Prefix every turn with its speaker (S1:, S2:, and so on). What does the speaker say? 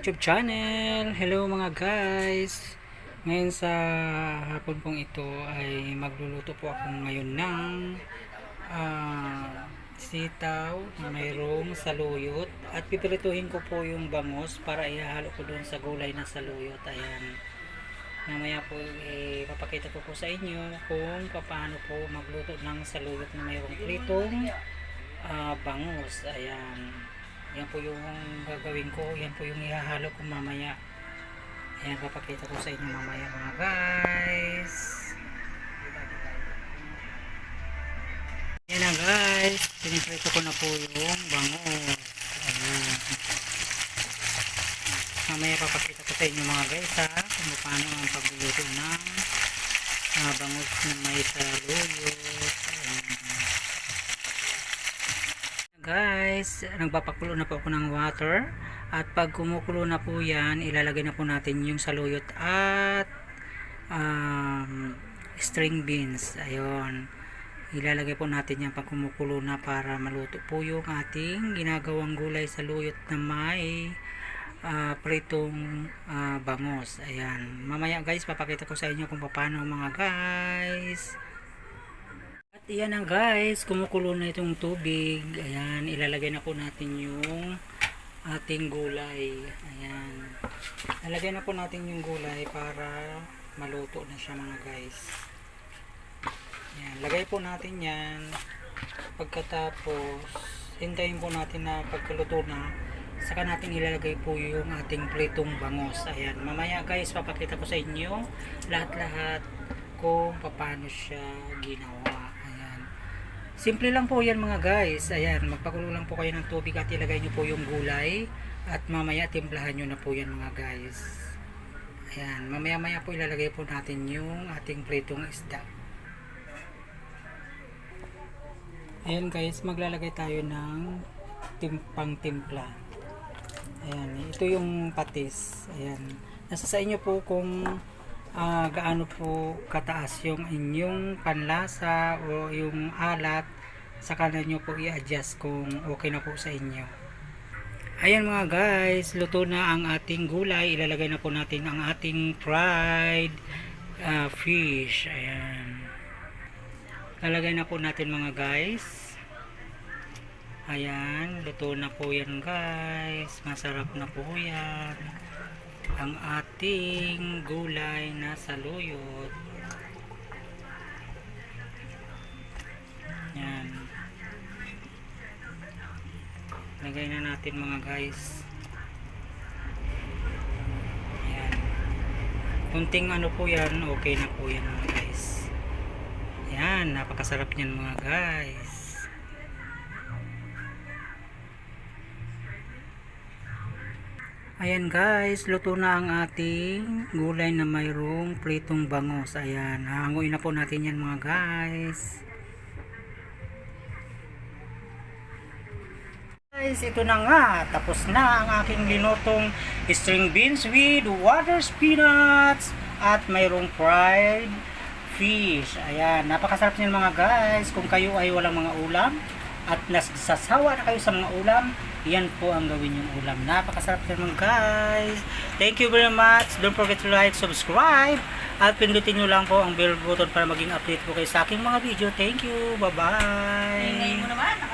S1: YouTube channel. Hello mga guys. Ngayon sa hapon pong ito ay magluluto po ako ngayon ng sitaw na mayroong saluyot at pipirituhin ko po yung bangus para ihalo ko doon sa gulay na saluyot. Ayan. Mamaya po papakita ko po sa inyo kung paano po magluto ng saluyot na mayroong pritong bangus. Ayan. Yan po yung gagawin ko. Yan po yung ihahalo ko mamaya. Ayan, papakita ko sa inyo mamaya mga guys. Ayan na guys. Piniprito ko na po yung bangus. Ayan. Mamaya papakita ko sa inyo mga guys kung paano ang pagluluto ng bangus na may saluyot. Guys, nagpapakulo na po ako ng water at pag kumukulo na po yan, ilalagay na po natin yung saluyot at string beans. Ayun, ilalagay po natin yan pag kumukulo na para maluto po yung ating ginagawang gulay saluyot na may pritong bangus. Ayan, mamaya guys papakita ko sa inyo kung paano mga guys. At iyan na guys, kumukulo na itong tubig. Ayan, ilalagay na po natin yung ating gulay. Ayan. Ilalagay na po natin yung gulay para maluto na siya mga guys. Ayan, lagay po natin yan. Pagkatapos, hintayin po natin na pagkaluto na, saka natin ilalagay po yung ating pritong bangus. Ayan, mamaya guys, papakita ko sa inyo lahat-lahat kung paano siya ginawa. Simple lang po yan mga guys. Ayan, magpakulo lang po kayo ng tubig at ilagay nyo po yung gulay at mamaya timplahan nyo na po yan mga guys. Ayan, mamaya po ilalagay po natin yung ating pritong isda. Ayan guys, maglalagay tayo ng pang timpla. Ayan, ito yung patis. Ayan, nasa sa inyo po kung gaano po kataas yung inyong panlasa o yung alat, saka na nyo po i-adjust kung okay na po sa inyo. Ayan mga guys, luto na ang ating gulay. Ilalagay na po natin ang ating fried fish. Ayan, lalagay na po natin mga guys. Ayan, luto na po yan guys. Masarap na po yan ang ating gulay na saluyot. Yan, lagay na natin mga guys. Yan, kunting ano po yan, okay na po yan mga guys. Yan, napakasarap niyan mga guys. Ayan guys, luto na ang ating gulay na mayroong pritong bangus. Ayan, hanguin na po natin yan mga guys. Guys, ito na nga, tapos na ang aking linutong string beans with water spinach at mayroong fried fish. Ayan, napakasarap niyan mga guys. Kung kayo ay walang mga ulam at nasasawa na kayo sa mga ulam, yan po ang gawin yung ulam. Napakasarap naman guys. Thank you very much. Don't forget to like, subscribe, at pindutin nyo lang po ang bell button para maging update po kayo sa aking mga video. Thank you. Bye bye.